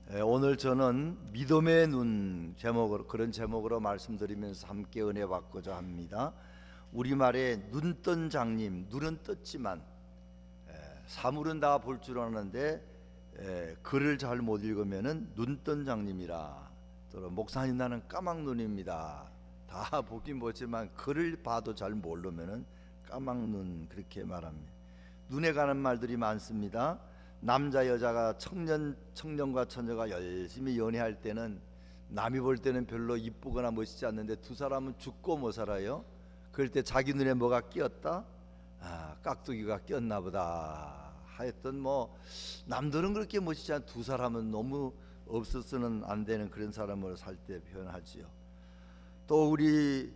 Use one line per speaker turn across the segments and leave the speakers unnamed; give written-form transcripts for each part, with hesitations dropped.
오늘 저는 믿음의 눈 제목으로 그런 제목으로 말씀드리면서 함께 은혜 받고자 합니다. 우리말에 눈 뜬 장님, 눈은 떴지만 사물은 다 볼 줄 아는데 글을 잘 못 읽으면은 눈 뜬 장님이라. 또 목사님 나는 까막 눈입니다. 다 보긴 보지만 글을 봐도 잘 모르면은 까막 눈, 그렇게 말합니다. 눈에 가는 말들이 많습니다. 남자 여자가 청년과 처녀가 열심히 연애할 때는 남이 볼 때는 별로 이쁘거나 멋있지 않는데 두 사람은 죽고 못 살아요. 그럴 때 자기 눈에 뭐가 끼었다? 깍두기가 꼈나 보다. 하여튼 남들은 그렇게 멋있지 않은 두 사람은 너무 없어서는 안 되는 그런 사람으로 살 때 표현하지요. 또 우리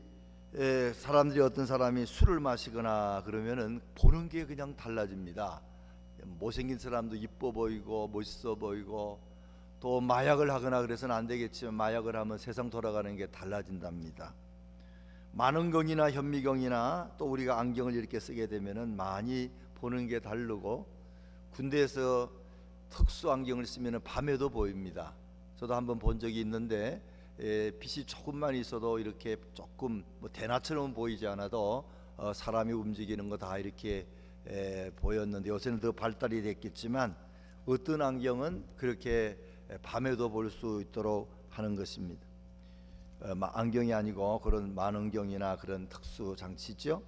사람들이 어떤 사람이 술을 마시거나 그러면은 보는 게 그냥 달라집니다. 못생긴 사람도 이뻐 보이고 멋있어 보이고, 또 마약을 하거나 그래서는 안 되겠지만 마약을 하면 세상 돌아가는 게 달라진답니다. 만원경이나 현미경이나 또 우리가 안경을 이렇게 쓰게 되면은 많이 보는 게 다르고, 군대에서 특수 안경을 쓰면은 밤에도 보입니다. 저도 한번 본 적이 있는데 빛이 조금만 있어도 이렇게 조금 대낮처럼 보이지 않아도 사람이 움직이는 거 다 이렇게 보였는데, 요새는 더 발달이 됐겠지만 어떤 안경은 그렇게 밤에도 볼 수 있도록 하는 것입니다. 안경이 아니고 그런 만원경이나 그런 특수 장치죠.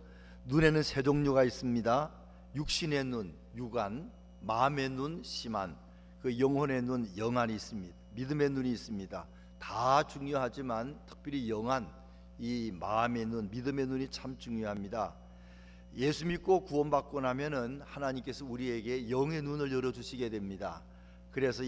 눈에는 세 종류가 있습니다. 육신의 눈, 육안, 마음의 눈, 심안, 그 영혼의 눈, 영안이 있습니다. 믿음의 눈이 있습니다. 다 중요하지만 특별히 영안, 이 마음의 눈, 믿음의 눈이 참 중요합니다. 예수 믿고 구원받고 나면은 하나님께서 우리에게 영의 눈을 열어주시게 됩니다. 그래서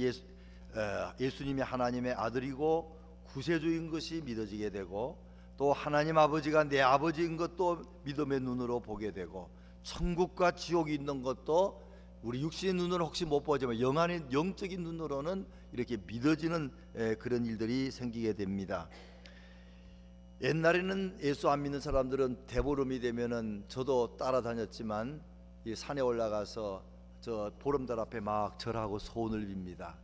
예수님이 하나님의 아들이고 구세주인 것이 믿어지게 되고, 또 하나님 아버지가 내 아버지인 것도 믿음의 눈으로 보게 되고, 천국과 지옥이 있는 것도 우리 육신의 눈으로 혹시 못 보지만 영안의 영적인 눈으로는 이렇게 믿어지는 그런 일들이 생기게 됩니다. 옛날에는 예수 안 믿는 사람들은 대보름이 되면은, 저도 따라다녔지만 이 산에 올라가서 저 보름달 앞에 막 절하고 소원을 빕니다.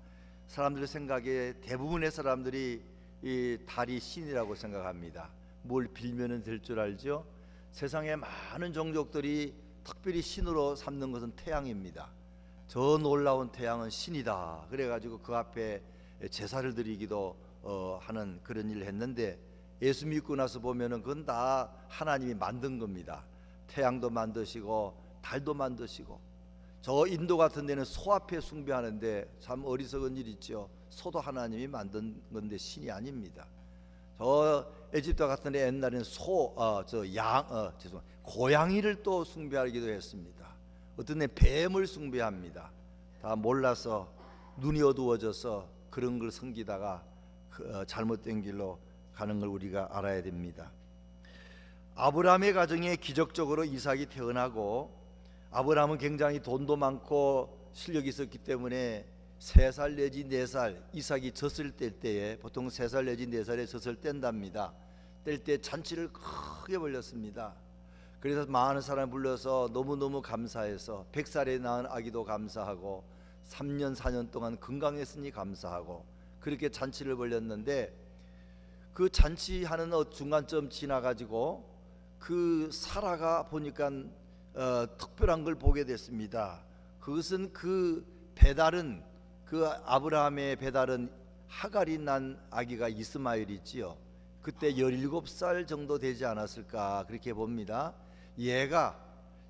사람들의 생각에 대부분의 사람들이 이 달이 신이라고 생각합니다. 뭘 빌면은 될 줄 알죠? 세상에 많은 종족들이 특별히 신으로 삼는 것은 태양입니다. 저 놀라운 태양은 신이다. 그래가지고 그 앞에 제사를 드리기도 하는 그런 일을 했는데, 예수 믿고 나서 보면은 그건 다 하나님이 만든 겁니다. 태양도 만드시고 달도 만드시고. 저 인도 같은 데는 소 앞에 숭배하는데 참 어리석은 일 있죠. 소도 하나님이 만든 건데 신이 아닙니다. 저 에집트 같은 데 옛날에는 고양이를 또 숭배하기도 했습니다. 어떤 데 뱀을 숭배합니다. 다 몰라서 눈이 어두워져서 그런 걸 섬기다가 잘못된 길로 가는 걸 우리가 알아야 됩니다. 아브라함의 가정에 기적적으로 이삭이 태어나고, 아브라함은 굉장히 돈도 많고 실력이 있었기 때문에 3살 내지 4살 이삭이 젖을 뗄 때에, 보통 3살 내지 4살에 젖을 뗀답니다. 뗄 때 잔치를 크게 벌렸습니다. 그래서 많은 사람 불러서 너무너무 감사해서 100살에 낳은 아기도 감사하고 3년 4년 동안 건강했으니 감사하고 그렇게 잔치를 벌렸는데, 그 잔치하는 중간점 지나가지고 그 사라가 보니까 특별한 걸 보게 됐습니다. 그것은 그 아브라함의 배달은 하갈이 난 아기가 이스마엘이지요. 그때 17살 정도 되지 않았을까 그렇게 봅니다. 얘가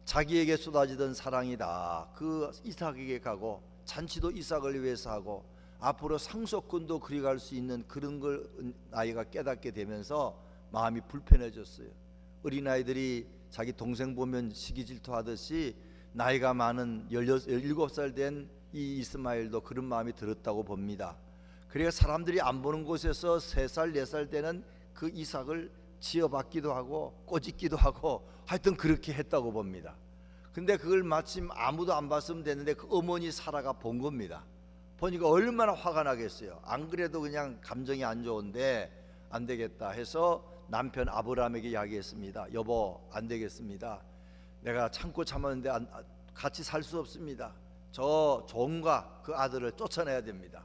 자기에게 쏟아지던 사랑이다 그 이삭에게 가고, 잔치도 이삭을 위해서 하고 앞으로 상속권도 그리 갈 수 있는 그런 걸 아이가 깨닫게 되면서 마음이 불편해졌어요. 어린아이들이 자기 동생 보면 시기 질투하듯이 나이가 많은 17살 된 이 이스마엘도 그런 마음이 들었다고 봅니다. 그래서 사람들이 안 보는 곳에서 3살 4살 되는 그 이삭을 지어받기도 하고 꼬집기도 하고 하여튼 그렇게 했다고 봅니다. 근데 그걸 마침 아무도 안 봤으면 됐는데 그 어머니 사라가 본 겁니다. 보니까 얼마나 화가 나겠어요. 안 그래도 그냥 감정이 안 좋은데 안 되겠다 해서 남편 아브라함에게 이야기했습니다. 여보, 안 되겠습니다. 내가 참고 참았는데 같이 살 수 없습니다. 저 종과 그 아들을 쫓아내야 됩니다.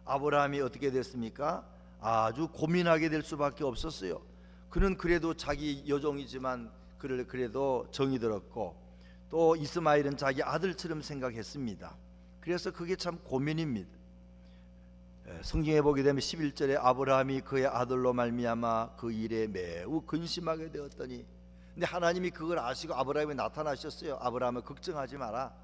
아브라함이 어떻게 됐습니까? 아주 고민하게 될 수밖에 없었어요. 그는 그래도 자기 여종이지만 그를 그래도 정이 들었고, 또 이스마엘은 자기 아들처럼 생각했습니다. 그래서 그게 참 고민입니다. 성경에 보게 되면 11절에 아브라함이 그의 아들로 말미암아 그 일에 매우 근심하게 되었더니, 근데 하나님이 그걸 아시고 아브라함이 나타나셨어요. 아브라함은 걱정하지 마라.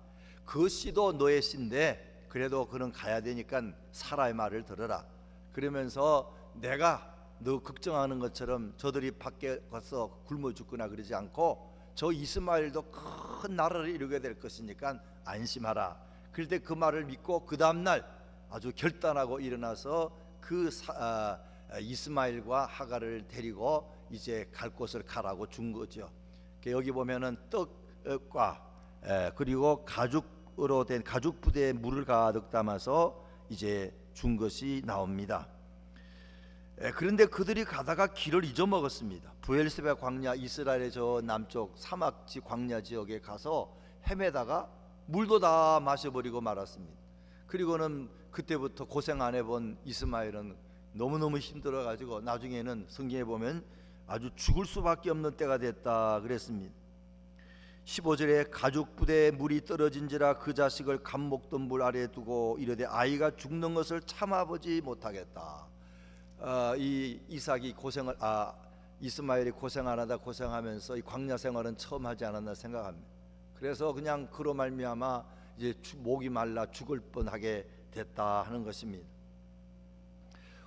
그 씨도 너의 씨인데 그래도 그는 가야 되니까 사라의 말을 들어라. 그러면서 내가 너 걱정하는 것처럼 저들이 밖에 가서 굶어 죽거나 그러지 않고 저 이스마엘도 큰 나라를 이루게 될 것이니까 안심하라. 그럴 때 그 말을 믿고 그 다음날 아주 결단하고 일어나서 이스마엘과 하갈을 데리고 이제 갈 곳을 가라고 준 거죠. 여기 보면은 떡과 그리고 가죽으로 된 가죽 부대에 물을 가득 담아서 이제 준 것이 나옵니다. 그런데 그들이 가다가 길을 잊어먹었습니다. 브엘세바 광야, 이스라엘의 저 남쪽 사막지 광야 지역에 가서 헤매다가 물도 다 마셔버리고 말았습니다. 그리고는 그때부터 고생 안 해본 이스마엘은 너무너무 힘들어가지고 나중에는 성경에 보면 아주 죽을 수밖에 없는 때가 됐다 그랬습니다. 15절에 가죽 부대에 물이 떨어진지라 그 자식을 감 먹던 물 아래에 두고 이르되 아이가 죽는 것을 참아보지 못하겠다. 이 이삭이 이스마엘이 고생 안 하다 고생하면서 이 광야 생활은 처음 하지 않았나 생각합니다. 그래서 그냥 그로 말미암아 이제 목이 말라 죽을 뻔하게 됐다 하는 것입니다.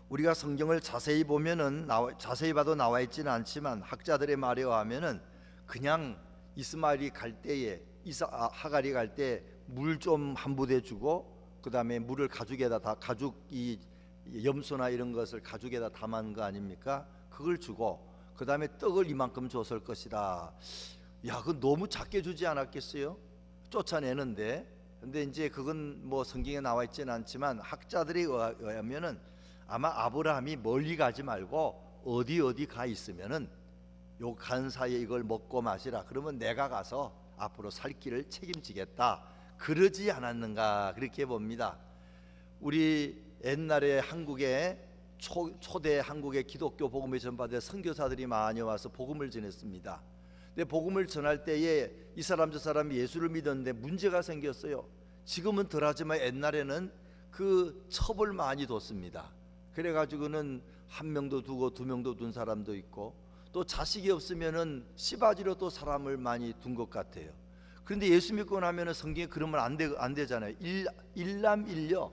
우리가 성경을 자세히 보면은 자세히 봐도 나와 있지는 않지만 학자들의 말에 의하면은 그냥 이스마엘이 갈 때에 하갈이 갈 때 물 좀 한 부대 주고 그 다음에 물을 가죽에다 다 가죽 이 염소나 이런 것을 가죽에다 담은 거 아닙니까? 그걸 주고 그 다음에 떡을 이만큼 줬을 것이다. 야, 그건 너무 작게 주지 않았겠어요? 쫓아내는데. 근데 이제 그건 뭐 성경에 나와 있지는 않지만 학자들에 의하면은 아마 아브라함이 멀리 가지 말고 어디 가 있으면은 요 간 사이에 이걸 먹고 마시라. 그러면 내가 가서 앞으로 살 길을 책임지겠다. 그러지 않았는가 그렇게 봅니다. 우리 옛날에 한국에 초대 한국의 기독교 복음을 전파된 선교사들이 많이 와서 복음을 전했습니다. 근데 복음을 전할 때에 이 사람 저 사람이 예수를 믿었는데 문제가 생겼어요. 지금은 덜하지만 옛날에는 그 첩을 많이 뒀습니다. 그래가지고는 한 명도 두고 두 명도 둔 사람도 있고 또 자식이 없으면은 씨바지로 또 사람을 많이 둔 것 같아요. 그런데 예수 믿고 나면은 성경에 그러면 안 되잖아요. 일남일녀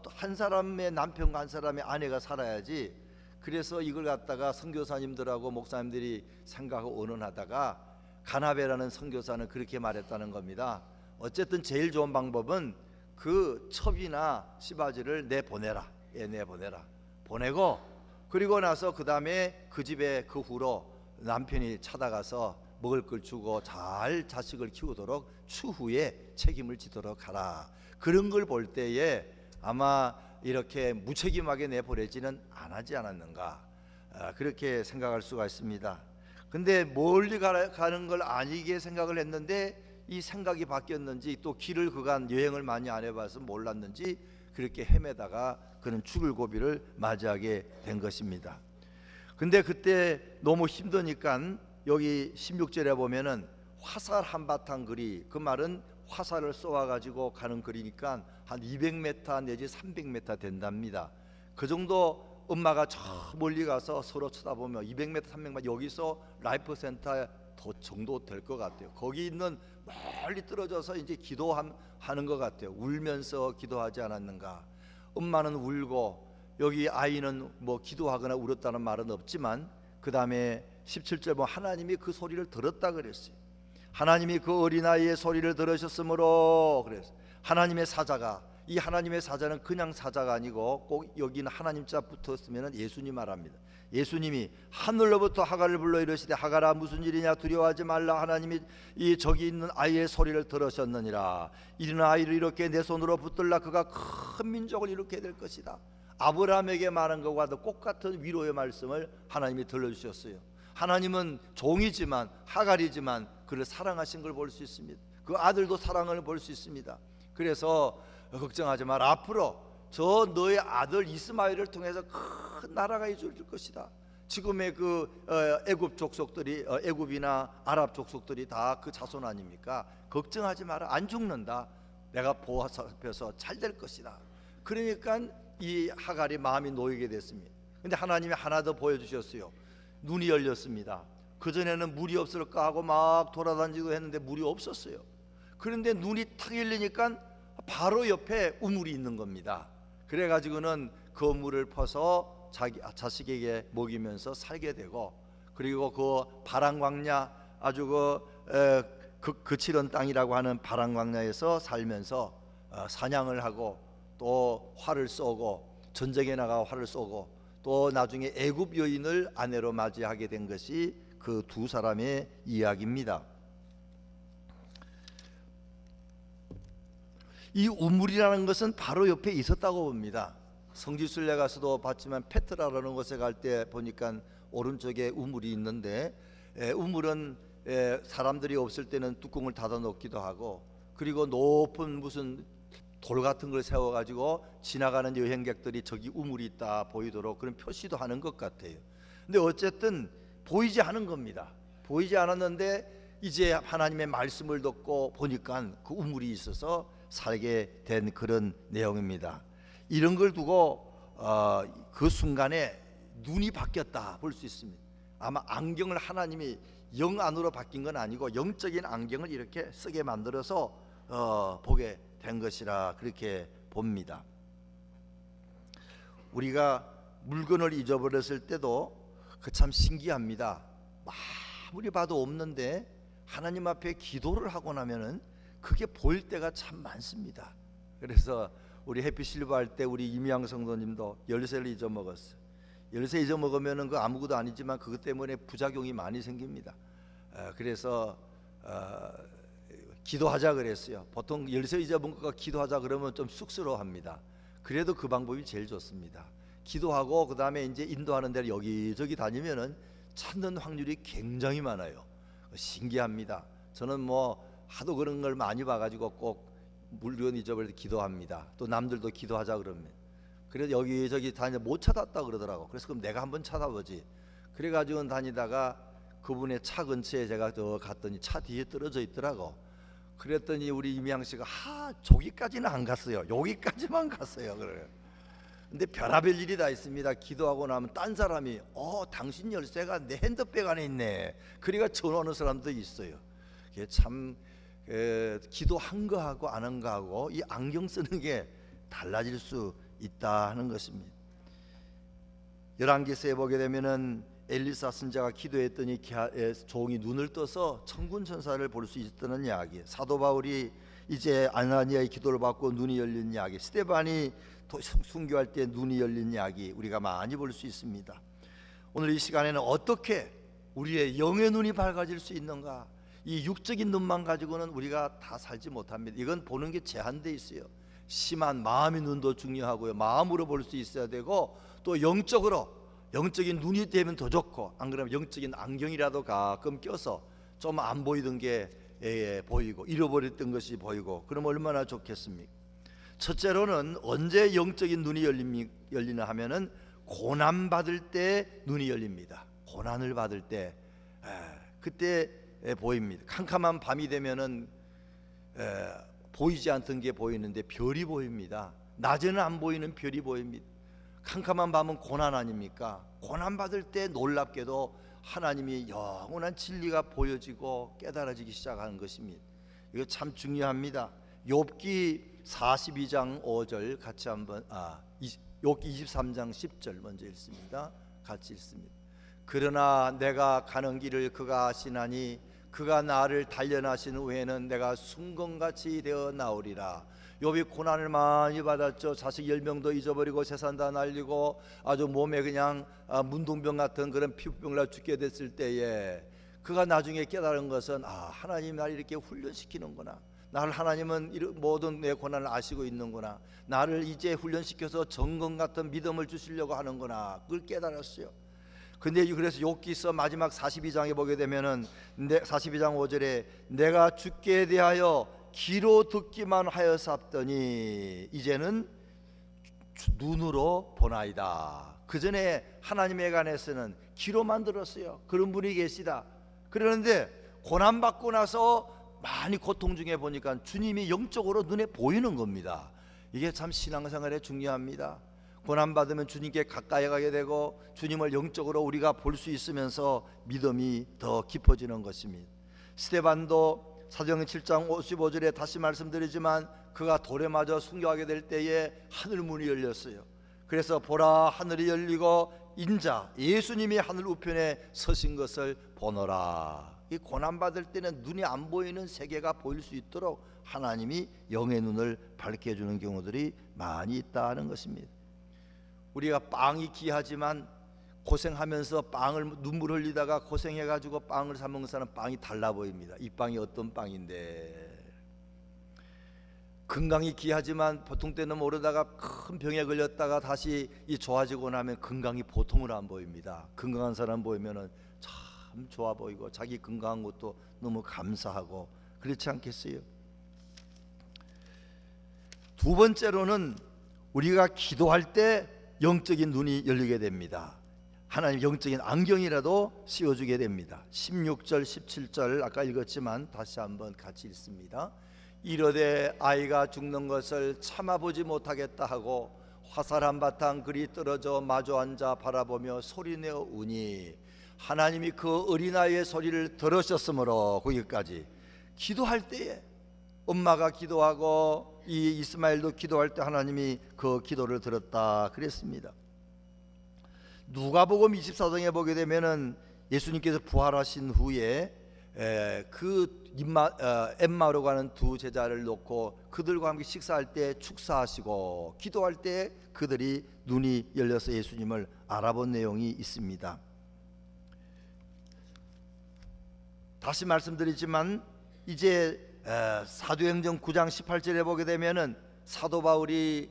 한 사람의 남편과 한 사람의 아내가 살아야지. 그래서 이걸 갖다가 선교사님들하고 목사님들이 생각하고 의논하다가 가나베라는 선교사는 그렇게 말했다는 겁니다. 어쨌든 제일 좋은 방법은 그 첩이나 씨바지를 내보내라. 내보내라. 보내고 그리고 나서 그 다음에 그 집에 그 후로 남편이 찾아가서 먹을 걸 주고 잘 자식을 키우도록 추후에 책임을 지도록 하라. 그런 걸 볼 때에 아마 이렇게 무책임하게 내보내지는 않지 않았는가 그렇게 생각할 수가 있습니다. 근데 멀리 가는 걸 아니게 생각을 했는데 이 생각이 바뀌었는지 또 길을 그간 여행을 많이 안 해봐서 몰랐는지 그렇게 헤매다가 그는 죽을 고비를 맞이하게 된 것입니다. 근데 그때 너무 힘드니까 여기 16절에 보면은 화살 한바탕 거리, 그 말은 화살을 쏘아가지고 가는 거리니까 한 200m 내지 300m 된답니다. 그 정도 엄마가 저 멀리 가서 서로 쳐다보면 200m 300m 여기서 라이프 센터 더 정도 될 것 같아요. 거기 있는 멀리 떨어져서 이제 기도하는 것 같아요. 울면서 기도하지 않았는가. 엄마는 울고 여기 아이는 뭐 기도하거나 울었다는 말은 없지만 그 다음에 17절 보면 하나님이 그 소리를 들었다 그랬어요. 하나님이 그 어린아이의 소리를 들으셨으므로 그랬어요. 하나님의 사자가, 이 하나님의 사자는 그냥 사자가 아니고 꼭 여기는 하나님 자 붙었으면 예수님 말합니다. 예수님이 하늘로부터 하갈을 불러 이르시되 하갈아 무슨 일이냐 두려워하지 말라 하나님이 이 저기 있는 아이의 소리를 들으셨느니라. 이런 아이를 이렇게 내 손으로 붙들라 그가 큰 민족을 이루게 될 것이다. 아브라함에게 말한 것과도 똑같은 위로의 말씀을 하나님이 들려주셨어요. 하나님은 종이지만 하갈이지만 그를 사랑하신 걸 볼 수 있습니다. 그 아들도 사랑을 볼 수 있습니다. 그래서 걱정하지 마라. 앞으로 저 너의 아들 이스마엘을 통해서 큰 나라가 이루어질 것이다. 지금의 그 애굽 족속들이 애굽이나 아랍 족속들이 다 그 자손 아닙니까? 걱정하지 마라, 안 죽는다. 내가 보호해서 잘 될 것이다. 그러니까 이 하갈이 마음이 놓이게 됐습니다. 근데 하나님이 하나 더 보여주셨어요. 눈이 열렸습니다. 그전에는 물이 없을까 하고 막 돌아다니기도 했는데 물이 없었어요. 그런데 눈이 탁 열리니까 바로 옆에 우물이 있는 겁니다. 그래가지고는 그 물을 퍼서 자식에게 먹이면서 살게 되고, 그리고 그 바람광야, 아주 거칠은 땅이라고 하는 바람광야에서 살면서 사냥을 하고 또 활을 쏘고 전쟁에 나가 활을 쏘고 또 나중에 애굽 여인을 아내로 맞이하게 된 것이 그 두 사람의 이야기입니다. 이 우물이라는 것은 바로 옆에 있었다고 봅니다. 성지순례 가서도 봤지만 페트라라는 곳에 갈 때 보니까 오른쪽에 우물이 있는데, 우물은 사람들이 없을 때는 뚜껑을 닫아 놓기도 하고, 그리고 높은 무슨 돌 같은 걸 세워가지고 지나가는 여행객들이 저기 우물이 있다 보이도록 그런 표시도 하는 것 같아요. 근데 어쨌든 보이지 않은 겁니다. 보이지 않았는데 이제 하나님의 말씀을 듣고 보니까 그 우물이 있어서 살게 된 그런 내용입니다. 이런 걸 두고 그 순간에 눈이 바뀌었다 볼 수 있습니다. 아마 안경을 하나님이 영 안으로 바뀐 건 아니고 영적인 안경을 이렇게 쓰게 만들어서 보게 된 것이라 그렇게 봅니다. 우리가 물건을 잊어버렸을 때도 그 참 신기합니다. 아무리 봐도 없는데 하나님 앞에 기도를 하고 나면은 그게 보일 때가 참 많습니다. 그래서 우리 해피 실버 할 때 우리 임양 성도님도 열쇠를 잊어먹었어요. 열쇠 잊어먹으면은 그 아무것도 아니지만 그것 때문에 부작용이 많이 생깁니다. 그래서 기도하자 그랬어요. 보통 열쇠 잊어먹은 거가 기도하자 그러면 좀 쑥스러워합니다. 그래도 그 방법이 제일 좋습니다. 기도하고 그 다음에 이제 인도하는 데를 여기저기 다니면은 찾는 확률이 굉장히 많아요. 신기합니다. 저는 뭐 하도 그런 걸 많이 봐가지고 꼭 물건 잊어버릴 때 기도합니다. 또 남들도 기도하자 그러면, 그래서 여기저기 다니 못 찾았다 그러더라고. 그래서 그럼 내가 한번 찾아보지. 그래가지고 다니다가 그분의 차 근처에 제가 갔더니 차 뒤에 떨어져 있더라고. 그랬더니 우리 임양 씨가 저기까지는 안 갔어요. 여기까지만 갔어요. 그래요. 근데 별의별 일이 다 있습니다. 기도하고 나면 딴 사람이 당신 열쇠가 내 핸드백 안에 있네. 그러니까 전화하는 사람도 있어요. 이게 참 기도한 거하고 안 한 거하고 이 안경 쓰는 게 달라질 수 있다 하는 것입니다. 열왕기서에 보게 되면은 엘리사 선지자가 기도했더니 종이 눈을 떠서 천군 천사를 볼 수 있다는 이야기, 사도 바울이 이제 아나니아의 기도를 받고 눈이 열린 이야기, 스데반이 순교할 때 눈이 열린 이야기 우리가 많이 볼 수 있습니다. 오늘 이 시간에는 어떻게 우리의 영의 눈이 밝아질 수 있는가? 이 육적인 눈만 가지고는 우리가 다 살지 못합니다. 이건 보는 게 제한돼 있어요. 심한 마음의 눈도 중요하고요. 마음으로 볼 수 있어야 되고, 또 영적인 눈이 되면 더 좋고, 안 그러면 영적인 안경이라도 가끔 껴서 좀 안 보이던 게 보이고 잃어버렸던 것이 보이고, 그럼 얼마나 좋겠습니까? 첫째로는 언제 영적인 눈이 열리나 하면은 고난 받을 때 눈이 열립니다. 고난을 받을 때 그때 보입니다. 캄캄한 밤이 되면은 보이지 않던 게 보이는데 별이 보입니다. 낮에는 안 보이는 별이 보입니다. 캄캄한 밤은 고난 아닙니까? 고난 받을 때 놀랍게도 하나님이 영원한 진리가 보여지고 깨달아지기 시작하는 것입니다. 이거 참 중요합니다. 욥기 42장 5절 같이 한번 욥기 23장 10절 먼저 읽습니다. 같이 읽습니다. 그러나 내가 가는 길을 그가 아시나니 그가 나를 단련하신 후에는 내가 순금같이 되어 나오리라. 욥이 고난을 많이 받았죠. 자식 10명도 잊어버리고 재산 다 날리고 아주 몸에 그냥 문둥병 같은 그런 피부병을 나 죽게 됐을 때에 그가 나중에 깨달은 것은 하나님 나를 이렇게 훈련시키는구나. 나를 하나님은 모든 내 고난을 아시고 있는구나. 나를 이제 훈련시켜서 정금 같은 믿음을 주시려고 하는구나. 그걸 깨달았어요. 근데 그래서 욥기서 마지막 42장에 보게 되면은 42장 5절에 내가 주께 대하여 귀로 듣기만 하여 삽더니 이제는 눈으로 보나이다. 그 전에 하나님에 관해서는 귀로만 들었어요. 그런 분이 계시다. 그러는데 고난받고 나서 많이 고통 중에 보니까 주님이 영적으로 눈에 보이는 겁니다. 이게 참 신앙생활에 중요합니다. 고난받으면 주님께 가까이 가게 되고 주님을 영적으로 우리가 볼 수 있으면서 믿음이 더 깊어지는 것입니다. 스데반도 사도행전 7장 55절에 다시 말씀드리지만 그가 돌에 맞아 순교하게 될 때에 하늘 문이 열렸어요. 그래서 보라, 하늘이 열리고 인자 예수님이 하늘 우편에 서신 것을 보노라. 이 고난받을 때는 눈이 안 보이는 세계가 보일 수 있도록 하나님이 영의 눈을 밝게 해주는 경우들이 많이 있다는 것입니다. 우리가 빵이 귀하지만 고생하면서 빵을 눈물 흘리다가 고생해가지고 빵을 사 먹는 사람 빵이 달라 보입니다. 이 빵이 어떤 빵인데. 건강이 귀하지만 보통 때는 모르다가 큰 병에 걸렸다가 다시 좋아지고 나면 건강이 보통으로 안 보입니다. 건강한 사람 보이면은 참 좋아 보이고 자기 건강한 것도 너무 감사하고 그렇지 않겠어요? 두 번째로는 우리가 기도할 때 영적인 눈이 열리게 됩니다. 하나님 영적인 안경이라도 씌워주게 됩니다. 16절 17절 아까 읽었지만 다시 한번 같이 읽습니다. 이르되 아이가 죽는 것을 참아보지 못하겠다 하고 화살 한바탕 그리 떨어져 마주 앉아 바라보며 소리내어 우니 하나님이 그 어린아이의 소리를 들으셨으므로 거기까지. 기도할 때에 엄마가 기도하고 이 이스마엘도 기도할 때 하나님이 그 기도를 들었다 그랬습니다. 누가복음 24장에 보게 되면은 예수님께서 부활하신 후에 엠마오로 가는 두 제자를 놓고 그들과 함께 식사할 때 축사하시고 기도할 때 그들이 눈이 열려서 예수님을 알아본 내용이 있습니다. 다시 말씀드리지만 이제 사도행전 9장 18절에 보게 되면은 사도 바울이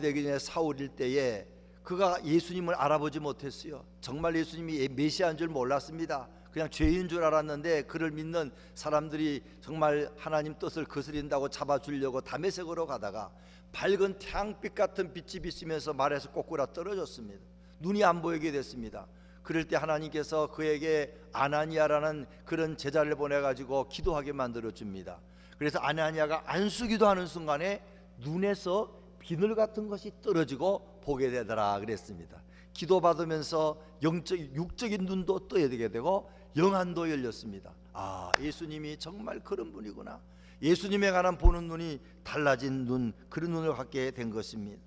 되기 전에 사울일 때에 그가 예수님을 알아보지 못했어요. 정말 예수님이 메시아인 줄 몰랐습니다. 그냥 죄인 줄 알았는데 그를 믿는 사람들이 정말 하나님 뜻을 거스린다고 잡아주려고 다메섹으로 가다가 밝은 태양빛 같은 빛이 비치면서 말에서 꼬꾸라 떨어졌습니다. 눈이 안 보이게 됐습니다. 그럴 때 하나님께서 그에게 아나니아라는 그런 제자를 보내가지고 기도하게 만들어 줍니다. 그래서 아나니아가 안수기도 하는 순간에 눈에서 비늘 같은 것이 떨어지고 보게 되더라 그랬습니다. 기도받으면서 육적인 눈도 떠야 되게 되고 영안도 열렸습니다. 아, 예수님이 정말 그런 분이구나. 예수님에 관한 보는 눈이 달라진 눈, 그런 눈을 갖게 된 것입니다.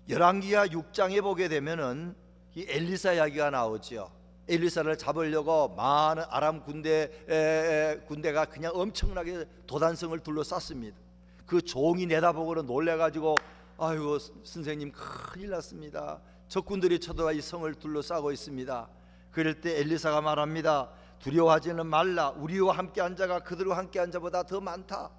열왕기하 6장에 보게 되면은 이 엘리사 이야기가 나오죠. 엘리사를 잡으려고 많은 아람 군대가 그냥 엄청나게 도단성을 둘러쌌습니다. 그 종이 내다보고는 놀래가지고 아이고 선생님 큰일 났습니다. 적군들이 쳐들어와 이 성을 둘러싸고 있습니다. 그럴 때 엘리사가 말합니다. 두려워하지는 말라. 우리와 함께한 자가 그들과 함께한 자보다 더 많다.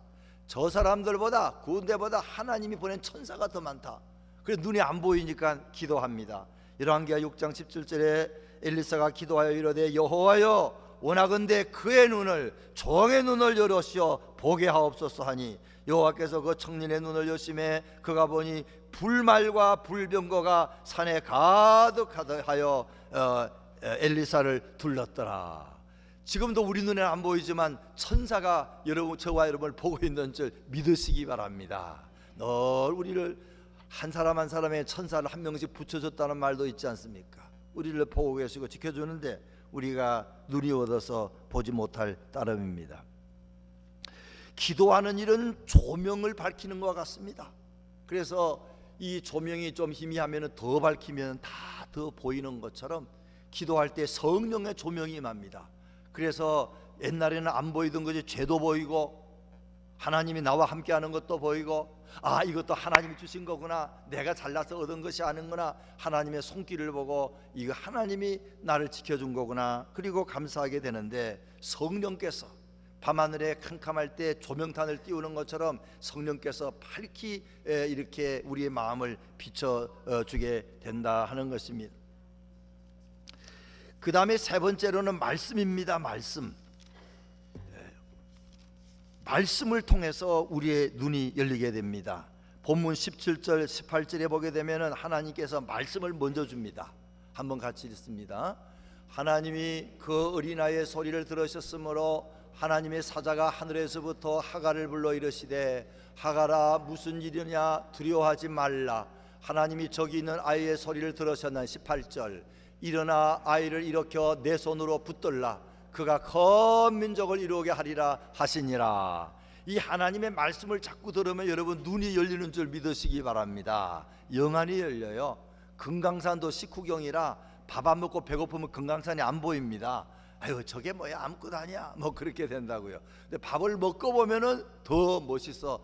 저 사람들보다 군대보다 하나님이 보낸 천사가 더 많다. 그래서 눈이 안 보이니까 기도합니다. 열왕기하 6장 17절에 엘리사가 기도하여 이르되 여호와여 원하건대 그의 눈을 종의 눈을 열으시어 보게 하옵소서 하니 여호와께서 그 청년의 눈을 여심해 그가 보니 불말과 불병거가 산에 가득하여 엘리사를 둘렀더라. 지금도 우리 눈에 안 보이지만 천사가 저와 여러분을 보고 있는 줄 믿으시기 바랍니다. 늘 우리를 한 사람 한 사람의 천사를 한 명씩 붙여줬다는 말도 있지 않습니까? 우리를 보고 계시고 지켜주는데 우리가 눈이 얻어서 보지 못할 따름입니다. 기도하는 일은 조명을 밝히는 것 같습니다. 그래서 이 조명이 좀 희미하면 더 밝히면 다 더 보이는 것처럼 기도할 때 성령의 조명이 임합니다. 그래서 옛날에는 안 보이던 것이 죄도 보이고 하나님이 나와 함께하는 것도 보이고 아 이것도 하나님이 주신 거구나, 내가 잘나서 얻은 것이 아닌구나, 하나님의 손길을 보고 이거 하나님이 나를 지켜준 거구나, 그리고 감사하게 되는데 성령께서 밤하늘에 캄캄할 때 조명탄을 띄우는 것처럼 성령께서 밝히 이렇게 우리의 마음을 비춰주게 된다 하는 것입니다. 그 다음에 세 번째로는 말씀입니다. 말씀을 통해서 우리의 눈이 열리게 됩니다. 본문 17절 18절에 보게 되면은 하나님께서 말씀을 먼저 줍니다. 한번 같이 읽습니다. 하나님이 그 어린아이의 소리를 들으셨으므로 하나님의 사자가 하늘에서부터 하갈을 불러 이르시되 하갈아 무슨 일이냐 두려워하지 말라. 하나님이 저기 있는 아이의 소리를 들으셨나니 18절 일어나 아이를 일으켜 내 손으로 붙들라. 그가 큰 민족을 이루게 하리라 하시니라. 이 하나님의 말씀을 자꾸 들으면 여러분 눈이 열리는 줄 믿으시기 바랍니다. 영안이 열려요. 금강산도 식후경이라 밥 안 먹고 배고프면 금강산이 안 보입니다. 아유 저게 뭐야 아무것도 아니야 뭐 그렇게 된다고요. 근데 밥을 먹고 보면은 더 멋있어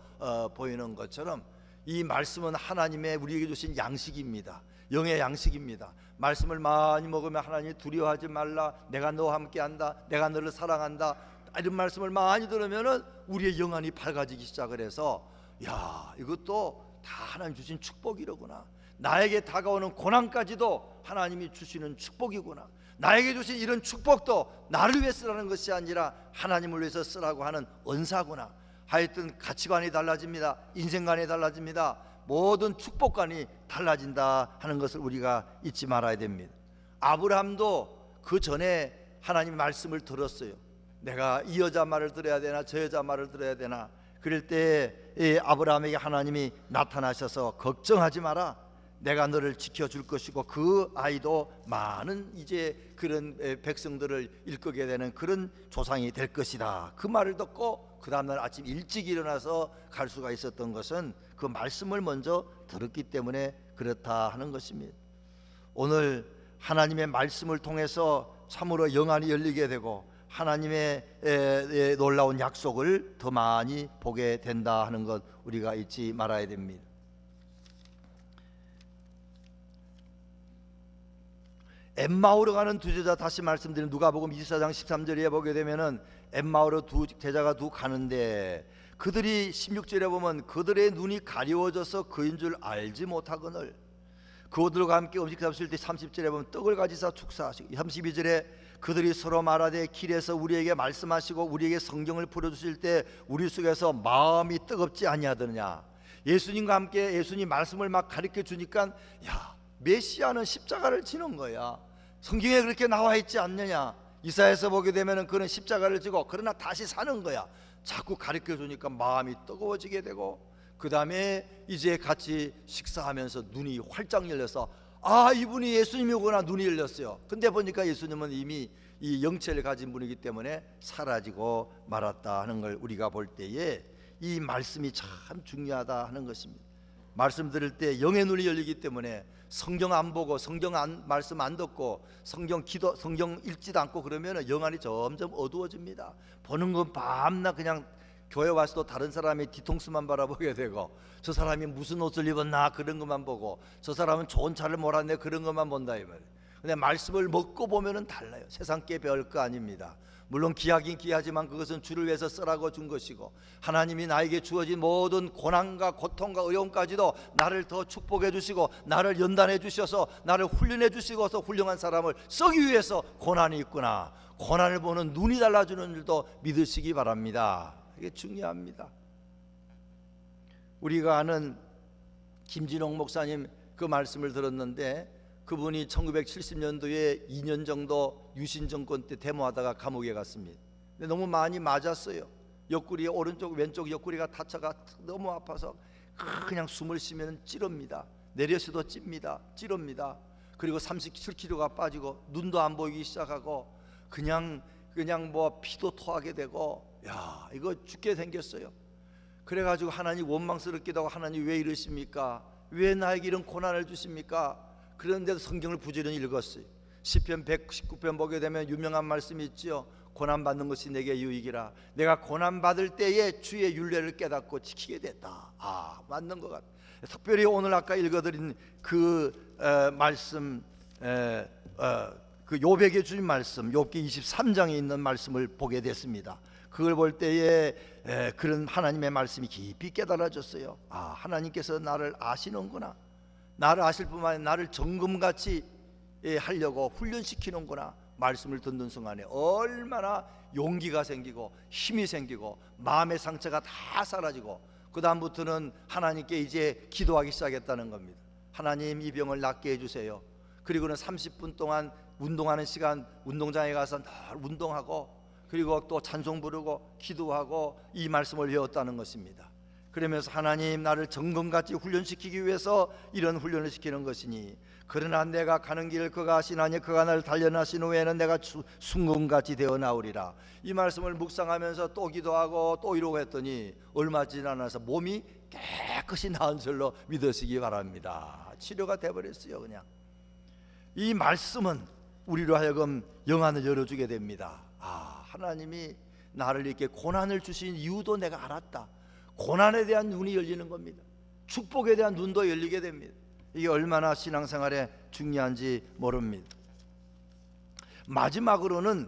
보이는 것처럼 이 말씀은 하나님의 우리에게 주신 양식입니다. 영의 양식입니다. 말씀을 많이 먹으면 하나님 두려워하지 말라. 내가 너와 함께한다. 내가 너를 사랑한다. 이런 말씀을 많이 들으면은 우리의 영안이 밝아지기 시작을 해서 야 이것도 다 하나님 주신 축복이로구나. 나에게 다가오는 고난까지도 하나님이 주시는 축복이구나. 나에게 주신 이런 축복도 나를 위해 쓰라는 것이 아니라 하나님을 위해서 쓰라고 하는 은사구나. 하여튼 가치관이 달라집니다. 인생관이 달라집니다. 모든 축복관이 달라진다 하는 것을 우리가 잊지 말아야 됩니다. 아브라함도 그 전에 하나님의 말씀을 들었어요. 내가 이 여자 말을 들어야 되나 저 여자 말을 들어야 되나. 그럴 때 아브라함에게 하나님이 나타나셔서 걱정하지 마라. 내가 너를 지켜줄 것이고 그 아이도 많은 이제 그런 백성들을 일구게 되는 그런 조상이 될 것이다. 그 말을 듣고 그 다음날 아침 일찍 일어나서 갈 수가 있었던 것은 그 말씀을 먼저 들었기 때문에 그렇다 하는 것입니다. 오늘 하나님의 말씀을 통해서 참으로 영안이 열리게 되고 하나님의 놀라운 약속을 더 많이 보게 된다 하는 것 우리가 잊지 말아야 됩니다. 엠마오로 가는 두 제자, 다시 말씀드린 누가복음 24장 13절에 보게 되면은 엠마오로 두 제자가 가는데 그들이 16절에 보면 그들의 눈이 가려워져서 그인 줄 알지 못하거늘 그들과 함께 음식 잡수실 때 30절에 보면 떡을 가지사 축사하시고 32절에 그들이 서로 말하되 길에서 우리에게 말씀하시고 우리에게 성경을 풀어주실 때 우리 속에서 마음이 뜨겁지 아니하더냐. 예수님과 함께 예수님 말씀을 막 가르쳐 주니까 야 메시아는 십자가를 지는 거야. 성경에 그렇게 나와 있지 않느냐. 이사야에서 보게 되면 그는 십자가를 지고 그러나 다시 사는 거야. 자꾸 가르쳐 주니까 마음이 뜨거워지게 되고 그 다음에 이제 같이 식사하면서 눈이 활짝 열려서 아 이분이 예수님이구나 눈이 열렸어요. 근데 보니까 예수님은 이미 이 영체를 가진 분이기 때문에 사라지고 말았다 하는 걸 우리가 볼 때에 이 말씀이 참 중요하다 하는 것입니다. 말씀 들을 때 영의 눈이 열리기 때문에 성경 안 보고 말씀 안 듣고 성경 읽지도 않고 그러면 영안이 점점 어두워집니다. 보는 건 밤낮 그냥 교회 와서도 다른 사람의 뒤통수만 바라보게 되고 저 사람이 무슨 옷을 입었나 그런 것만 보고 저 사람은 좋은 차를 몰았네 그런 것만 본다 이 말이에요. 근데 말씀을 먹고 보면은 달라요. 세상께 배울 거 아닙니다. 물론 귀하긴 귀하지만 그것은 주를 위해서 쓰라고 준 것이고 하나님이 나에게 주어진 모든 고난과 고통과 어려움까지도 나를 더 축복해 주시고 나를 연단해 주셔서 나를 훈련해 주시고서 훌륭한 사람을 쓰기 위해서 고난이 있구나. 고난을 보는 눈이 달라주는 줄도 믿으시기 바랍니다. 이게 중요합니다. 우리가 아는 김진홍 목사님 그 말씀을 들었는데 그분이 1970년도에 2년 정도 유신 정권 때 데모하다가 감옥에 갔습니다. 근데 너무 많이 맞았어요. 옆구리 오른쪽 왼쪽 옆구리가 다쳐가 너무 아파서 그냥 숨을 쉬면 찌릅니다. 내려서도 찝니다. 찌릅니다. 그리고 37kg가 빠지고 눈도 안 보이기 시작하고 그냥 뭐 피도 토하게 되고 야 이거 죽게 생겼어요. 그래가지고 하나님 원망스럽기도 하고 하나님 왜 이러십니까? 왜 나에게 이런 고난을 주십니까? 그런데도 성경을 부지런히 읽었어요. 시편 119편 보게 되면 유명한 말씀이 있지요. 고난받는 것이 내게 유익이라. 내가 고난받을 때에 주의 율례를 깨닫고 지키게 됐다. 아 맞는 것 같아요. 특별히 오늘 아까 읽어드린 그 말씀 그 욥에게 주신 말씀 욥기 23장에 있는 말씀을 보게 됐습니다. 그걸 볼 때에 그런 하나님의 말씀이 깊이 깨달아졌어요. 아 하나님께서 나를 아시는구나. 나를 아실 뿐만 아니라 나를 정금같이 하려고 훈련시키는구나. 말씀을 듣는 순간에 얼마나 용기가 생기고 힘이 생기고 마음의 상처가 다 사라지고 그 다음부터는 하나님께 이제 기도하기 시작했다는 겁니다. 하나님, 이 병을 낫게 해주세요. 그리고는 30분 동안 운동하는 시간 운동장에 가서 늘 운동하고, 그리고 또 찬송 부르고 기도하고 이 말씀을 외웠다는 것입니다. 그러면서 하나님, 나를 정금같이 훈련시키기 위해서 이런 훈련을 시키는 것이니, 그러나 내가 가는 길을 그가 하시나니 그가 나를 단련하신 후에는 내가 순금같이 되어 나오리라. 이 말씀을 묵상하면서 또 기도하고 또 이러고 했더니 얼마 지나지 않아서 몸이 깨끗이 나은 줄로 믿으시기 바랍니다. 치료가 돼버렸어요. 그냥 이 말씀은 우리로 하여금 영안을 열어주게 됩니다. 하나님이 나를 이렇게 고난을 주신 이유도 내가 알았다. 고난에 대한 눈이 열리는 겁니다. 축복에 대한 눈도 열리게 됩니다. 이게 얼마나 신앙생활에 중요한지 모릅니다. 마지막으로는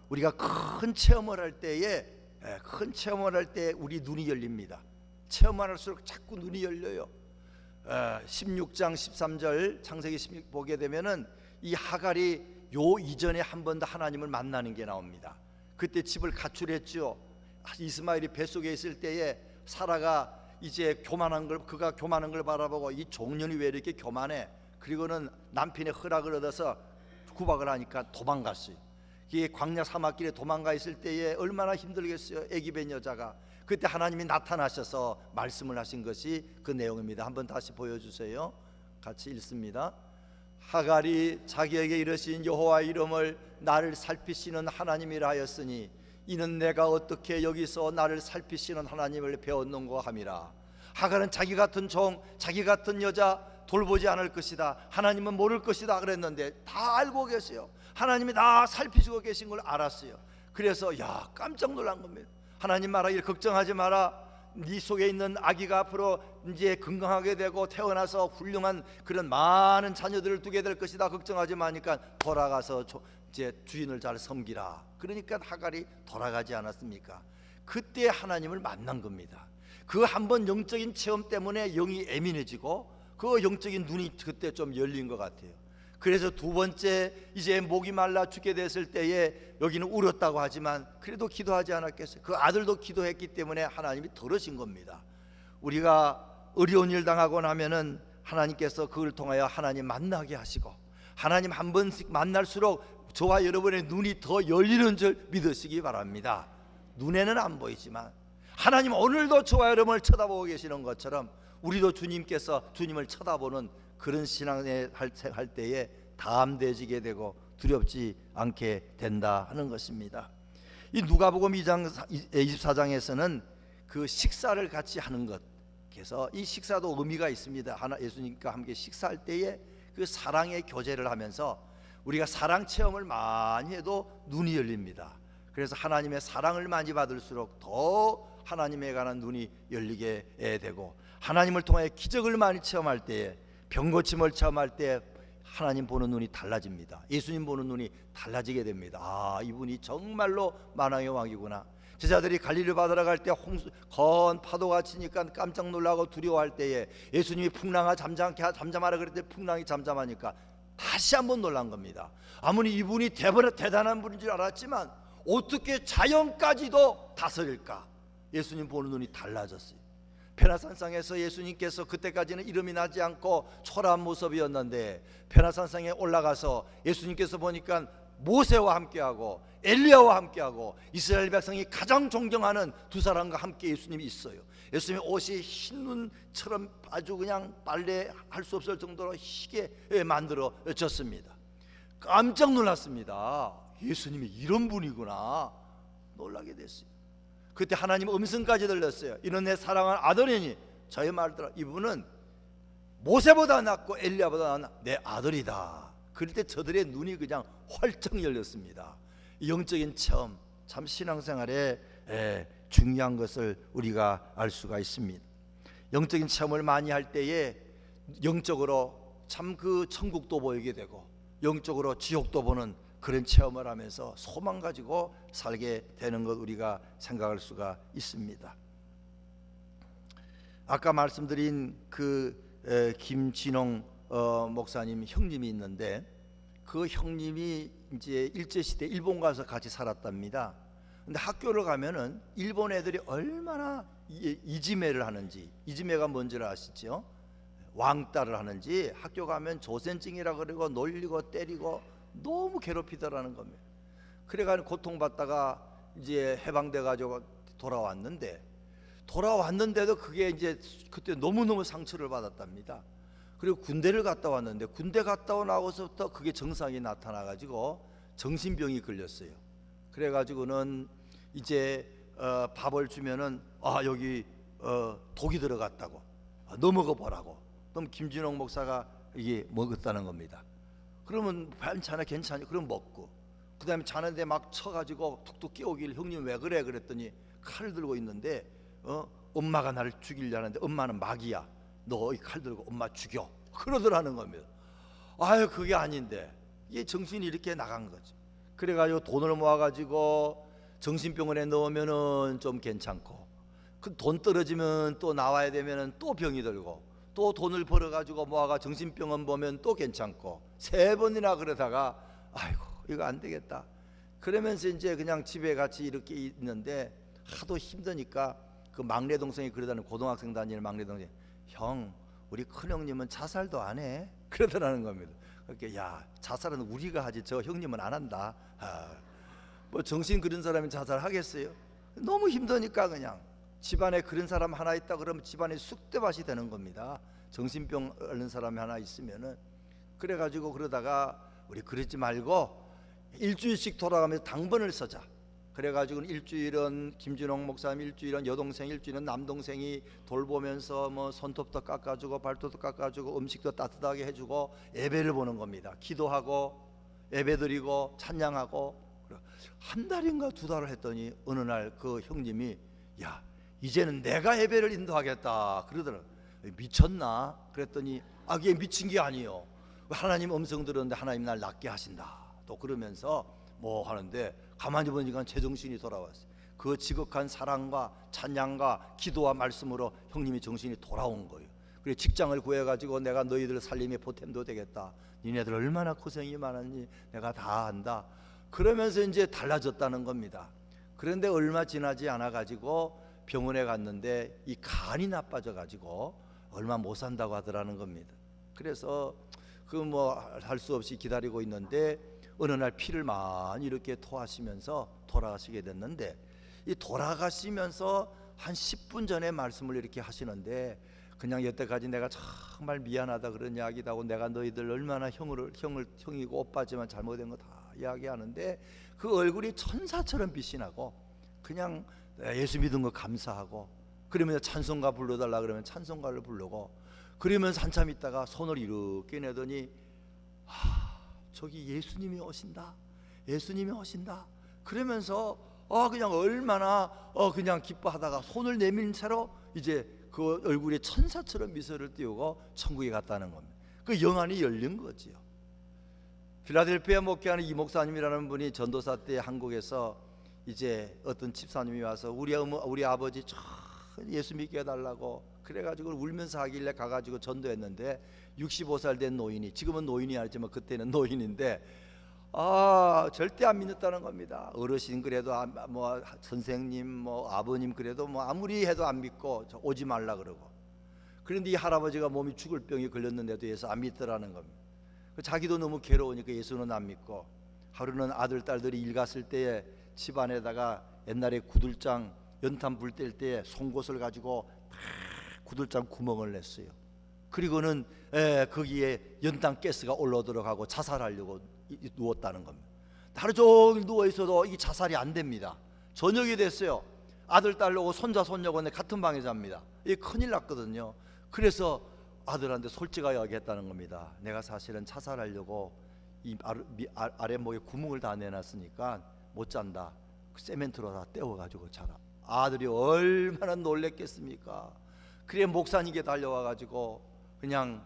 우리가 큰 체험을 할 때에 우리 눈이 열립니다. 체험을 할수록 자꾸 눈이 열려요. 16장 13절 창세기 16 보게 되면은 이 하갈이 요 이전에 한 번 더 하나님을 만나는 게 나옵니다. 그때 집을 가출했죠. 이스마엘이 뱃속에 있을 때에 사라가 이제 그가 교만한 걸 바라보고 이 종년이 왜 이렇게 교만해? 그리고는 남편의 허락을 얻어서 구박을 하니까 도망갔어요. 이 광야 사막길에 도망가 있을 때에 얼마나 힘들겠어요. 애기벤 여자가. 그때 하나님이 나타나셔서 말씀을 하신 것이 그 내용입니다. 한번 다시 보여주세요. 같이 읽습니다. 하갈이 자기에게 이르신 여호와의 이름을 나를 살피시는 하나님이라 하였으니 이는 내가 어떻게 여기서 나를 살피시는 하나님을 배웠는고 함이라. 하갈은 자기 같은 종, 자기 같은 여자 돌보지 않을 것이다, 하나님은 모를 것이다 그랬는데 다 알고 계세요. 하나님이 다 살피시고 계신 걸 알았어요. 그래서 깜짝 놀란 겁니다. 하나님 말하기를 걱정하지 마라. 네 속에 있는 아기가 앞으로 이제 건강하게 되고 태어나서 훌륭한 그런 많은 자녀들을 두게 될 것이다. 걱정하지 마니까 돌아가서 이제 주인을 잘 섬기라. 그러니까 하갈이 돌아가지 않았습니까? 그때 하나님을 만난 겁니다. 그 한 번 영적인 체험 때문에 영이 예민해지고 그 영적인 눈이 그때 좀 열린 것 같아요. 그래서 두 번째 이제 목이 말라 죽게 됐을 때에 여기는 울었다고 하지만 그래도 기도하지 않았겠어요? 그 아들도 기도했기 때문에 하나님이 들으신 겁니다. 우리가 어려운 일 당하고 나면은 하나님께서 그걸 통하여 하나님 만나게 하시고, 하나님 한 번씩 만날수록 저와 여러분의 눈이 더 열리는 줄 믿으시기 바랍니다. 눈에는 안 보이지만 하나님 오늘도 저와 여러분을 쳐다보고 계시는 것처럼 우리도 주님께서 주님을 쳐다보는 그런 신앙을 할 때에 담대해지게 되고 두렵지 않게 된다 하는 것입니다. 이 누가복음 2장 24장에서는 그 식사를 같이 하는 것, 그래서 이 식사도 의미가 있습니다. 예수님과 함께 식사할 때에 그 사랑의 교제를 하면서 우리가 사랑 체험을 많이 해도 눈이 열립니다. 그래서 하나님의 사랑을 많이 받을수록 더 하나님에 관한 눈이 열리게 되고, 하나님을 통해 기적을 많이 체험할 때에, 병고침을 체험할 때 하나님 보는 눈이 달라집니다. 예수님 보는 눈이 달라지게 됩니다. 이분이 정말로 만왕의 왕이구나. 제자들이 갈릴리 바다로 갈 때 건 파도가 치니까 깜짝 놀라고 두려워할 때에 예수님이 풍랑아 잠잠하라 그럴 때 풍랑이 잠잠하니까 다시 한번 놀란 겁니다. 아무리 이분이 대단한 분인 줄 알았지만 어떻게 자연까지도 다스릴까? 예수님 보는 눈이 달라졌어요. 베나산상에서 예수님께서 그때까지는 이름이 나지 않고 초라한 모습이었는데 베나산상에 올라가서 예수님께서 보니까 모세와 함께하고 엘리야와 함께하고 이스라엘 백성이 가장 존경하는 두 사람과 함께 예수님이 있어요. 예수님의 옷이 흰눈처럼 아주 그냥 빨래할 수 없을 정도로 희게 만들어졌습니다. 깜짝 놀랐습니다. 예수님이 이런 분이구나 놀라게 됐어요. 그때 하나님 음성까지 들렸어요. 이는 내 사랑하는 아들이니, 저의 말을 들어 이분은 모세보다 낫고 엘리야보다 낫는 내 아들이다. 그럴 때 저들의 눈이 그냥 활짝 열렸습니다. 영적인 체험, 참 신앙생활에 중요한 것을 우리가 알 수가 있습니다. 영적인 체험을 많이 할 때에 영적으로 참 그 천국도 보이게 되고 영적으로 지옥도 보는 그런 체험을 하면서 소망 가지고 살게 되는 것 우리가 생각할 수가 있습니다. 아까 말씀드린 그 김진홍 목사님 형님이 있는데 그 형님이 이제 일제시대 일본 가서 같이 살았답니다. 근데 학교를 가면은 일본 애들이 얼마나 이지매를 하는지, 이지매가 뭔지를 아시죠? 왕따를 하는지 학교 가면 조센증이라 그러고 놀리고 때리고 너무 괴롭히더라는 겁니다. 그래가지고 고통받다가 이제 해방돼 가지고 돌아왔는데도 그게 이제 그때 너무너무 상처를 받았답니다. 그리고 군대를 갔다 왔는데 군대 갔다 나고서부터 그게 증상이 나타나 가지고 정신병이 걸렸어요. 그래 가지고는 이제 밥을 주면은 여기 독이 들어갔다고, 너 먹어보라고. 그럼 김진홍 목사가 이게 먹었다는 겁니다. 그러면 괜찮아 그럼 먹고, 그 다음에 자는데 막 쳐가지고 툭툭 깨우길, 형님 왜 그래 그랬더니 칼을 들고 있는데 엄마가 나를 죽이려는데 엄마는 마귀야, 너 이 칼 들고 엄마 죽여 그러더라는 겁니다. 아유 그게 아닌데 이게 정신이 이렇게 나간 거지. 그래가지고 돈을 모아가지고 정신병원에 넣으면은 좀 괜찮고, 그 돈 떨어지면 또 나와야 되면은 또 병이 들고, 또 돈을 벌어가지고 모아가 정신병원 보면 또 괜찮고, 3번이나 그러다가 아이고 이거 안 되겠다 그러면서 이제 그냥 집에 같이 이렇게 있는데 하도 힘드니까 그 막내 동생이 그러다는, 고등학생 다니는 막내 동생이, 형 우리 큰형님은 자살도 안 해 그러더라는 겁니다. 그렇게 야 자살은 우리가 하지 저 형님은 안 한다. 뭐 정신 그런 사람이 자살하겠어요? 너무 힘드니까 그냥 집안에 그런 사람 하나 있다 그러면 집안에 쑥대밭이 되는 겁니다. 정신병 앓는 사람이 하나 있으면은. 그래가지고 그러다가 우리 그러지 말고 일주일씩 돌아가면서 당번을 서자. 그래가지고 일주일은 김진홍 목사님, 일주일은 여동생, 일주일은 남동생이 돌보면서 뭐 손톱도 깎아주고 발톱도 깎아주고 음식도 따뜻하게 해주고 예배를 보는 겁니다. 기도하고 예배드리고 찬양하고. 한 달인가 2달을 했더니 어느 날 그 형님이 야 이제는 내가 예배를 인도하겠다 그러더라고요. 미쳤나? 그랬더니 그게 미친 게 아니에요. 하나님 음성 들었는데 하나님 날 낫게 하신다 또 그러면서 뭐 하는데, 가만히 보니까 제정신이 돌아왔어요. 그 지극한 사랑과 찬양과 기도와 말씀으로 형님이 정신이 돌아온 거예요. 그래 직장을 구해가지고 내가 너희들 살림의 보탬도 되겠다, 니네들 얼마나 고생이 많았니 내가 다 안다 그러면서 이제 달라졌다는 겁니다. 그런데 얼마 지나지 않아 가지고 병원에 갔는데 이 간이 나빠져 가지고 얼마 못 산다고 하더라는 겁니다. 그래서 그 뭐 할 수 없이 기다리고 있는데 어느 날 피를 많이 이렇게 토하시면서 돌아가시게 됐는데, 이 돌아가시면서 한 10분 전에 말씀을 이렇게 하시는데, 그냥 여태까지 내가 정말 미안하다 그런 이야기도 하고 내가 너희들 얼마나 형이고 오빠지만 잘못된 거 다 이야기하는데, 그 얼굴이 천사처럼 빛이 나고 그냥 예수 믿은 거 감사하고, 그러면 찬송가 불러달라 그러면 찬송가를 부르고, 그러면서 한참 있다가 손을 이렇게 내더니 저기 예수님이 오신다, 예수님이 오신다 그러면서 그냥 얼마나 그냥 기뻐하다가 손을 내민 채로 이제 그 얼굴에 천사처럼 미소를 띄우고 천국에 갔다는 겁니다. 그 영안이 열린 거지요. 필라델피아 목회하는 이 목사님이라는 분이 전도사 때 한국에서 이제 어떤 집사님이 와서 우리 아버지 예수 믿게 해달라고 그래가지고 울면서 하길래 가가지고 전도했는데, 65살 된 노인이, 지금은 노인이 아니지만 그때는 노인인데 절대 안 믿었다는 겁니다. 어르신 그래도 뭐 선생님 뭐 아버님 그래도 뭐 아무리 해도 안 믿고 오지 말라 그러고, 그런데 이 할아버지가 몸이 죽을 병이 걸렸는데도 예수 안 믿더라는 겁니다. 자기도 너무 괴로우니까 예수는 안 믿고, 하루는 아들 딸들이 일 갔을 때에 집안에다가 옛날에 구들장 연탄 불 뗄 때 송곳을 가지고 구들장 구멍을 냈어요. 그리고는 거기에 연탄 가스가 올라 들어가고 자살하려고 누웠다는 겁니다. 하루 종일 누워 있어도 이게 자살이 안 됩니다. 저녁이 됐어요. 아들 딸하고 손자 손녀가 같은 방에 잡니다. 이게 큰일 났거든요. 그래서 아들한테 솔직하게 얘기했다는 겁니다. 내가 사실은 자살하려고 이 아랫목에 구멍을 다 내놨으니까 못 잔다. 세멘트로 다 떼어가지고 자라. 아들이 얼마나 놀랬겠습니까? 그래 목사님께 달려와가지고 그냥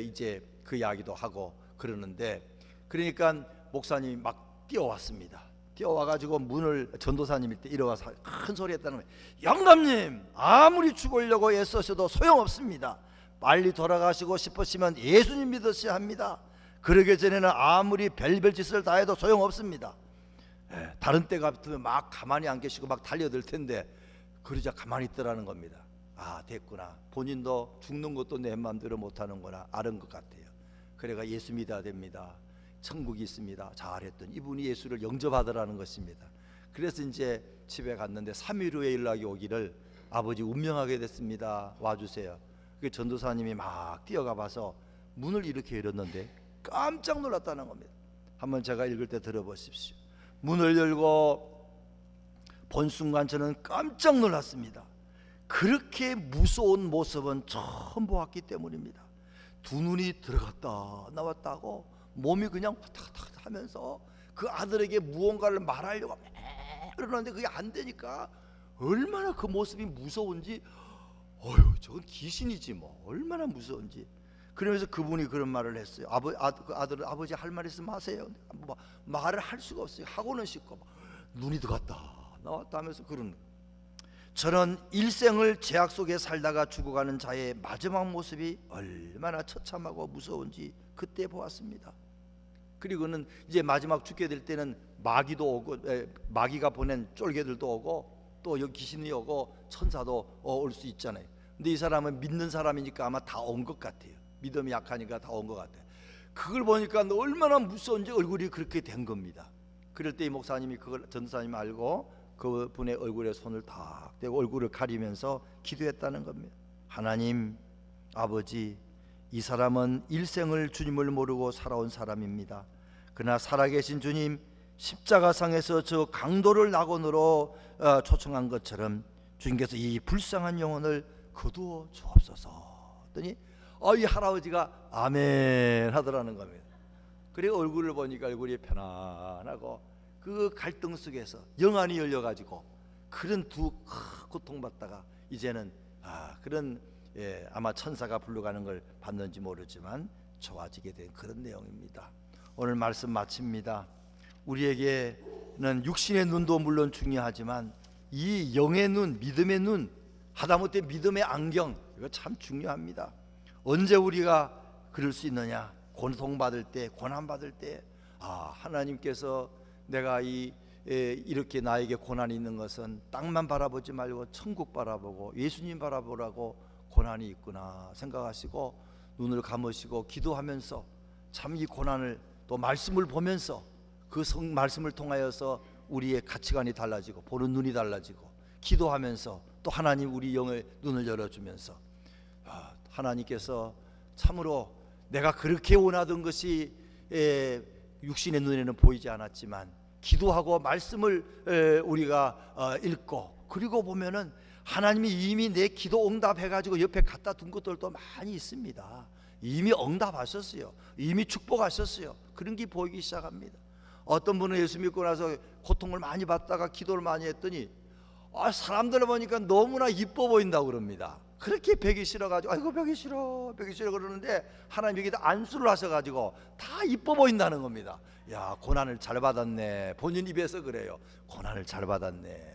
이제 그 이야기도 하고 그러는데, 그러니까 목사님이 막 뛰어왔습니다. 뛰어와가지고 문을, 전도사님일 때 일어나서 큰 소리 했다는 거예요. 영감님, 아무리 죽으려고 애써셔도 소용없습니다. 빨리 돌아가시고 싶으시면 예수님 믿으셔야 합니다. 그러기 전에는 아무리 별별 짓을 다 해도 소용없습니다. 다른 때 같으면 막 가만히 안 계시고 막 달려들 텐데, 그러자 가만히 있더라는 겁니다. 아, 됐구나. 본인도 죽는 것도 내 마음대로 못하는구나 알은 것 같아요. 그래가 예수 믿어야 됩니다. 천국이 있습니다. 잘했더니 이분이 예수를 영접하더라는 것입니다. 그래서 이제 집에 갔는데 3일 후에 연락이 오기를 아버지 운명하게 됐습니다. 와주세요. 그 전도사님이 막 뛰어가 봐서 문을 이렇게 열었는데 깜짝 놀랐다는 겁니다. 한번 제가 읽을 때 들어보십시오. 문을 열고 본 순간 저는 깜짝 놀랐습니다. 그렇게 무서운 모습은 처음 보았기 때문입니다. 두 눈이 들어갔다 나왔다고 몸이 그냥 왔다갔다 하면서 그 아들에게 무언가를 말하려고 그러는데 그게 안 되니까 얼마나 그 모습이 무서운지, 어휴, 저건 귀신이지 뭐, 얼마나 무서운지. 그러면서 그분이 그런 말을 했어요. 아들은 아버지 할 말 있으면 하세요. 뭐 말을 할 수가 없어요. 하고는 싶고 눈이 들어갔다 나왔다 하면서 그런. 저는 일생을 죄악 속에 살다가 죽어가는 자의 마지막 모습이 얼마나 처참하고 무서운지 그때 보았습니다. 그리고는 이제 마지막 죽게 될 때는 마귀도 오고, 마귀가 보낸 쫄개들도 오고, 또 여기 귀신이 오고 천사도 올 수 있잖아요. 근데 이 사람은 믿는 사람이니까 아마 다 온 것 같아요. 믿음이 약하니까 다 온 것 같아요. 그걸 보니까 얼마나 무서운지 얼굴이 그렇게 된 겁니다. 그럴 때 이 목사님이 그걸 전도사님이 알고 그 분의 얼굴에 손을 탁 대고 얼굴을 가리면서 기도했다는 겁니다. 하나님, 아버지, 이 사람은 일생을 주님을 모르고 살아온 사람입니다. 그러나 살아계신 주님, 십자가상에서 저 강도를 낙원으로 초청한 것처럼 주님께서 이 불쌍한 영혼을 거두어 주옵소서 했더니 이 할아버지가 아멘 하더라는 겁니다. 그래 얼굴을 보니까 얼굴이 편안하고 그 갈등 속에서 영안이 열려가지고 그런 두 고통받다가 이제는 그런 아마 천사가 불러가는 걸 봤는지 모르지만 좋아지게 된 그런 내용입니다. 오늘 말씀 마칩니다. 우리에게는 육신의 눈도 물론 중요하지만 이 영의 눈, 믿음의 눈, 하다못해 믿음의 안경, 이거 참 중요합니다. 언제 우리가 그럴 수 있느냐? 고통받을 때, 고난받을 때, 하나님께서 내가 이렇게 나에게 고난이 있는 것은 땅만 바라보지 말고 천국 바라보고 예수님 바라보라고 고난이 있구나 생각하시고 눈을 감으시고 기도하면서 참 이 고난을 또 말씀을 보면서 그 말씀을 통하여서 우리의 가치관이 달라지고 보는 눈이 달라지고 기도하면서 또 하나님 우리 영의 눈을 열어주면서 하나님께서 참으로 내가 그렇게 원하던 것이 육신의 눈에는 보이지 않았지만 기도하고 말씀을 우리가 읽고 그리고 보면은 하나님이 이미 내 기도 응답해가지고 옆에 갖다 둔 것들도 많이 있습니다. 이미 응답하셨어요. 이미 축복하셨어요. 그런 게 보이기 시작합니다. 어떤 분은 예수 믿고 나서 고통을 많이 받다가 기도를 많이 했더니 사람들을 보니까 너무나 이뻐 보인다고 그럽니다. 그렇게 뵈기 싫어가지고 아이고 뵈기 싫어 그러는데 하나님 여기다 안수를 하셔가지고 다 이뻐 보인다는 겁니다. 야, 고난을 잘 받았네. 본인 입에서 그래요. 고난을 잘 받았네.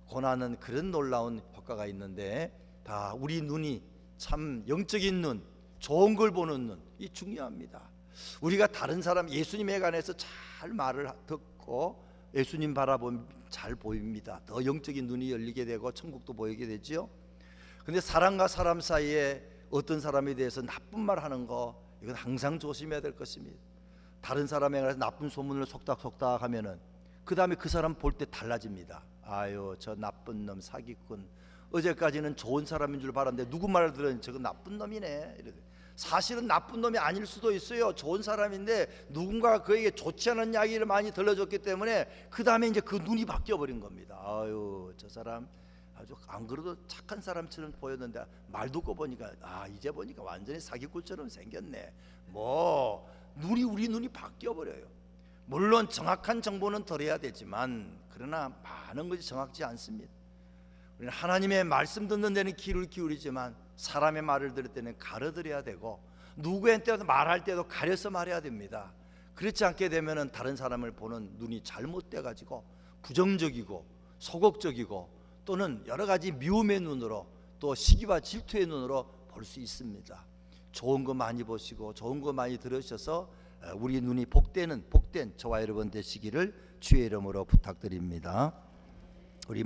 고난은 그런 놀라운 효과가 있는데 다 우리 눈이 참 영적인 눈, 좋은 걸 보는 눈, 이 중요합니다. 우리가 다른 사람 예수님에 관해서 잘 말을 듣고 예수님 바라보면 잘 보입니다. 더 영적인 눈이 열리게 되고 천국도 보이게 되죠. 근데 사람과 사람 사이에 어떤 사람에 대해서 나쁜 말 하는 거, 이건 항상 조심해야 될 것입니다. 다른 사람에 관해서 나쁜 소문을 속닥속닥 하면은 그 다음에 그 사람 볼 때 달라집니다. 아유, 저 나쁜 놈, 사기꾼. 어제까지는 좋은 사람인 줄 알았는데 누구 말을 들으니 저거 나쁜 놈이네. 이렇게. 사실은 나쁜 놈이 아닐 수도 있어요. 좋은 사람인데 누군가 그에게 좋지 않은 이야기를 많이 들려줬기 때문에 그 다음에 이제 그 눈이 바뀌어 버린 겁니다. 아유, 저 사람 아주 안 그래도 착한 사람처럼 보였는데 말 듣고 보니까 이제 보니까 완전히 사기꾼처럼 생겼네. 뭐 우리 눈이 바뀌어 버려요. 물론 정확한 정보는 들어야 되지만 그러나 많은 것이 정확지 않습니다. 우리는 하나님의 말씀 듣는 데는 귀를 기울이지만 사람의 말을 들을 때는 가려들여야 되고 누구한테도 말할 때도 가려서 말해야 됩니다. 그렇지 않게 되면 다른 사람을 보는 눈이 잘못돼 가지고 부정적이고 소극적이고 또는 여러 가지 미움의 눈으로 또 시기와 질투의 눈으로 볼 수 있습니다. 좋은 거 많이 보시고 좋은 거 많이 들으셔서 우리 눈이 복된 저와 여러분 되시기를 주의 이름으로 부탁드립니다. 우리